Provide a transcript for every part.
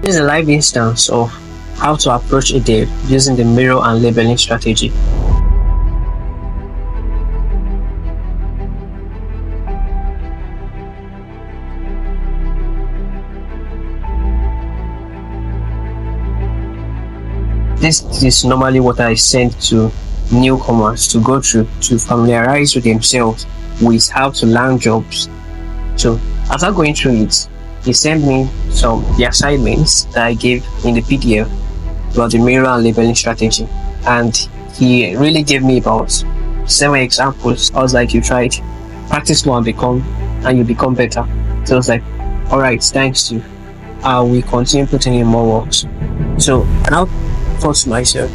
This is a live instance of how to approach a dev using the mirror and labeling strategy. This is normally what I send to newcomers to go through to familiarize with themselves with how to land jobs. So after going through it, he sent me the assignments that I gave in the PDF about the mirror and labeling strategy, and he really gave me about 7 examples. I was like, you tried, practice more and you become better. So I was like, all right, thanks to we continue putting in more works. So now thought to myself,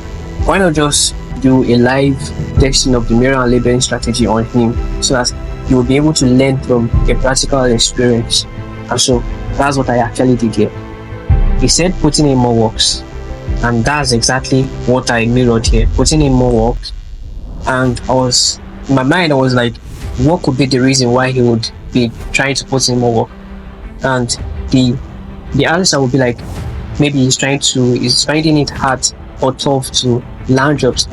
why not just do a live testing of the mirror and labeling strategy on him, so that you will be able to learn from a practical experience. And so that's what I actually did here. He said putting in more works, and that's exactly what I mirrored here, putting in more works. And in my mind I was like, what could be the reason why he would be trying to put in more work? And the answer would be like, maybe he's finding it hard or tough to land jobs.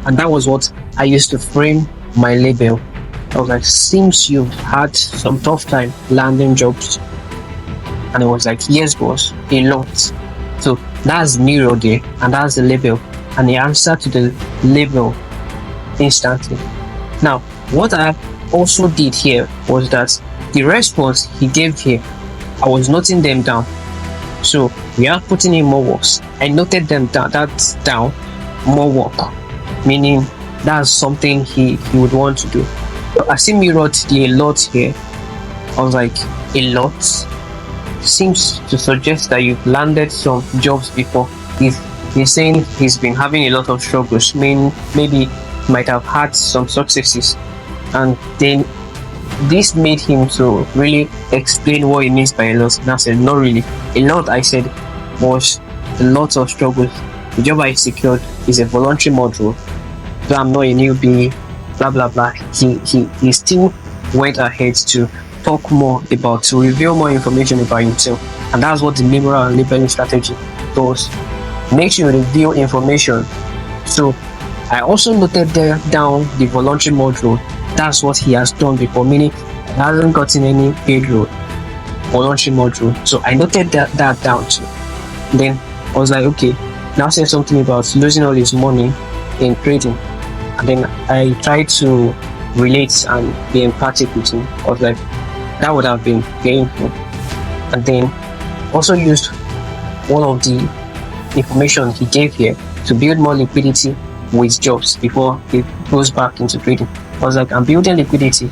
And that was what I used to frame my label. I was like, seems you've had some tough time landing jobs. And it was like, yes boss, a lot. So that's mirror there, and that's the label, and the answer to the label instantly. Now what I also did here was that the response he gave here, I was noting them down. So we are putting in more works. I noted them down. That's down, more work, meaning that's something he would want to do. I see mirrored the a lot here. I was like, a lot seems to suggest that you've landed some jobs before. He's saying he's been having a lot of struggles, maybe might have had some successes, and then this made him to really explain what he means by a lot. And I said, not really. A lot, I said, was a lot of struggles. The job I secured is a voluntary module, so I'm not a newbie, blah blah blah. He still went ahead to talk more about, to reveal more information about himself. And that's what the mirror and labeling strategy does. Makes you reveal information. So I also noted down the voluntary module. That's what he has done before, meaning he hasn't gotten any paid role, voluntary module. So I noted that down too. Then I was like, okay, now say something about losing all his money in trading. And then I tried to relate and be empathic with him. I was like, that would have been painful. And then also used one of the information he gave here to build more liquidity with jobs before he goes back into trading. I was like, I'm building liquidity,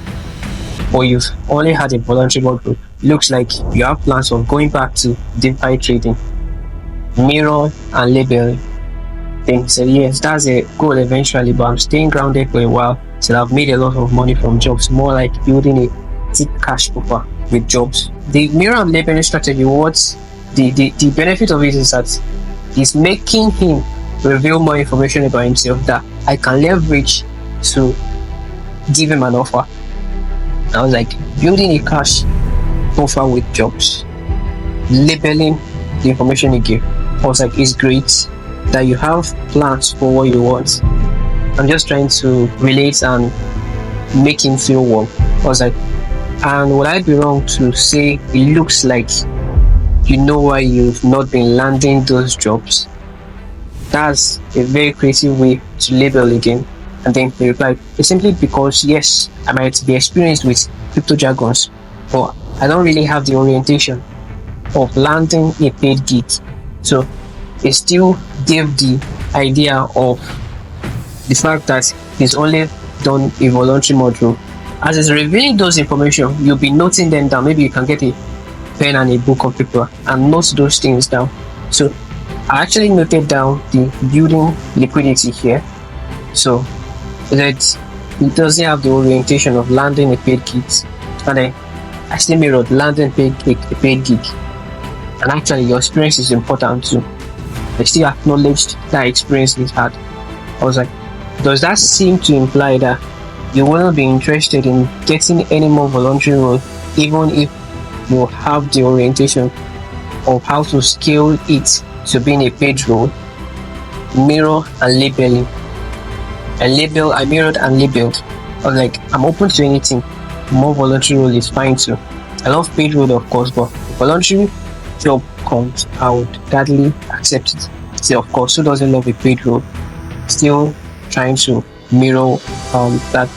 but you've only had a voluntary module. Looks like you have plans of going back to DeFi trading. Mirror and label. Then he said, yes, that's a goal eventually, but I'm staying grounded for a while. So I've made a lot of money from jobs, more like building a deep cash buffer with jobs. The mirror and labeling strategy, what's the benefit of it is that it's making him reveal more information about himself that I can leverage to give him an offer. I was like, building a cash buffer with jobs, labeling the information he gave. I was like, it's great that you have plans for what you want. I'm just trying to relate and make him feel warm. I was like, and would I be wrong to say it looks like you know why you've not been landing those jobs? That's a very creative way to label again. And then he replied, it's simply because, yes, I might be experienced with crypto jargons, but I don't really have the orientation of landing a paid gig. So it still gave the idea of the fact that he's only done a voluntary module. As he's revealing those information, you'll be noting them down. Maybe you can get a pen and a book of paper and note those things down. So I actually noted down the building liquidity here, so that it doesn't have the orientation of landing a paid gig. And then I still mirrored landing a paid gig. And actually your experience is important too. I still acknowledged that experience he's had. I was like, does that seem to imply that you will not be interested in getting any more voluntary role, even if you have the orientation of how to scale it to being a paid role, mirror and labeling. I mirrored and labeled. I was like, I'm open to anything. More voluntary role is fine too. I love paid role, of course, but voluntary job comes, I would gladly accept it. Still, of course, who doesn't love a paid role? Still trying to mirror that.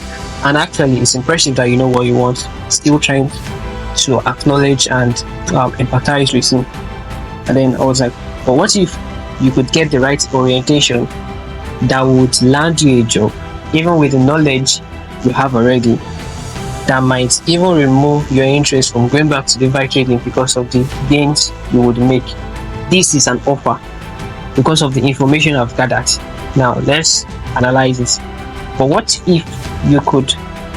And actually, it's impressive that you know what you want. Still trying to acknowledge and empathize with him. And then I was like, but what if you could get the right orientation that would land you a job, even with the knowledge you have already, that might even remove your interest from going back to DeFi trading because of the gains you would make. This is an offer because of the information I've gathered. Now let's analyze it. But what if you could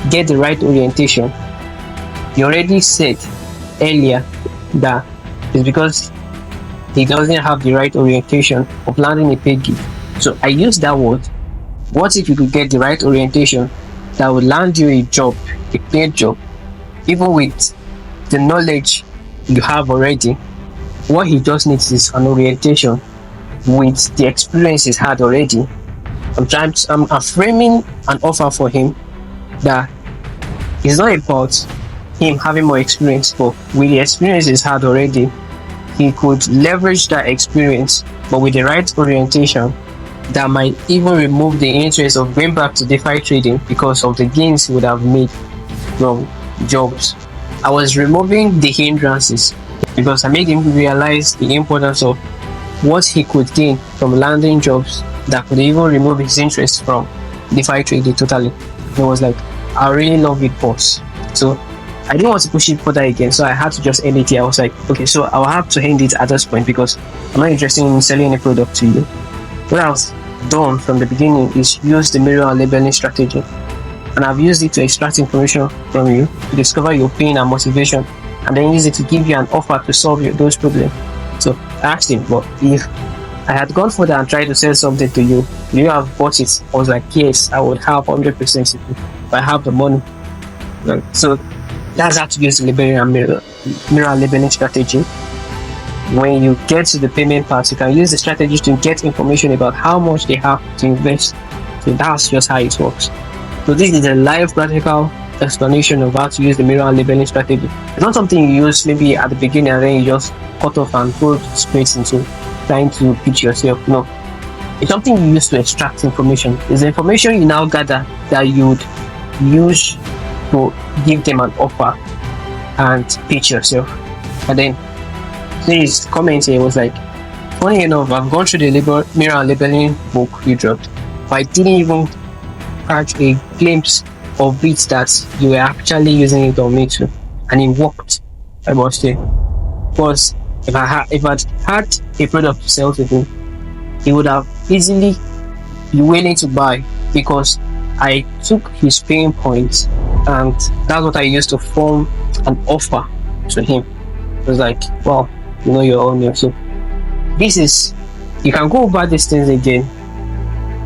get the right orientation? You already said earlier that it's because he doesn't have the right orientation of landing a paid gig. So I use that word. What if you could get the right orientation that would land you a job, a paid job, even with the knowledge you have already? What he just needs is an orientation with the experience he's had already. I'm framing an offer for him that is not about him having more experience, but with the experience he's had already, he could leverage that experience, but with the right orientation that might even remove the interest of going back to DeFi trading because of the gains he would have made from jobs. I was removing the hindrances because I made him realize the importance of what he could gain from landing jobs that could even remove his interest from DeFi trading totally. He was like, I really love it, boss. So I didn't want to push it further again, so I had to just end it here. I was like, okay, so I'll have to end it at this point because I'm not interested in selling any product to you. What I've done from the beginning is use the mirror and labeling strategy, and I've used it to extract information from you, to discover your pain and motivation, and then use it to give you an offer to solve those problems. So I asked him, but if I had gone further and tried to sell something to you, would you have bought it? I was like, yes, I would have 100% if I have the money. So that's how to use the labeling and mirror labeling strategy. When you get to the payment part, you can use the strategy to get information about how much they have to invest. So that's just how it works. So this is a live practical explanation of how to use the mirror and labeling strategy. It's not something you use maybe at the beginning and then you just cut off and go straight into trying to pitch yourself. No, it's something you use to extract information. It's the information you now gather that you would use to give them an offer and pitch yourself. And then this comment here was like, funny enough, I've gone through the mirror and labeling book you dropped, but I didn't even catch a glimpse of it that you were actually using it on me too, and it worked, I must say. Because if I'd had a product to sell to him, he would have easily be willing to buy because I took his pain points and that's what I used to form an offer to him. It was like, well, you know your own. So this is, you can go over these things again,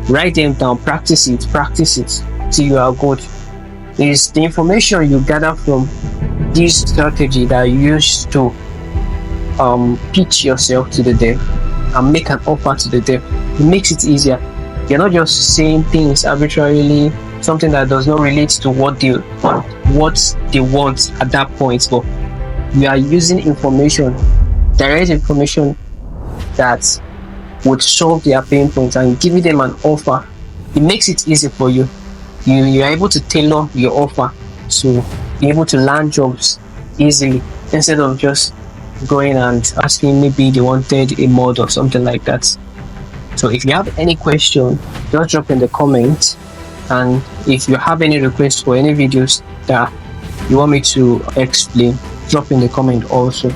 write them down, practice it till you are good. It's the information you gather from this strategy that you use to pitch yourself to the dev and make an offer to the dev. It makes it easier. You're not just saying things arbitrarily, something that does not relate to what they want at that point, but we are using information, direct information that would solve their pain points and giving them an offer. It makes it easy for you. You are able to tailor your offer to be able to land jobs easily instead of just going and asking maybe they wanted a mod or something like that. So if you have any question, just drop in the comments, and if you have any requests for any videos that you want me to explain, drop in the comment also.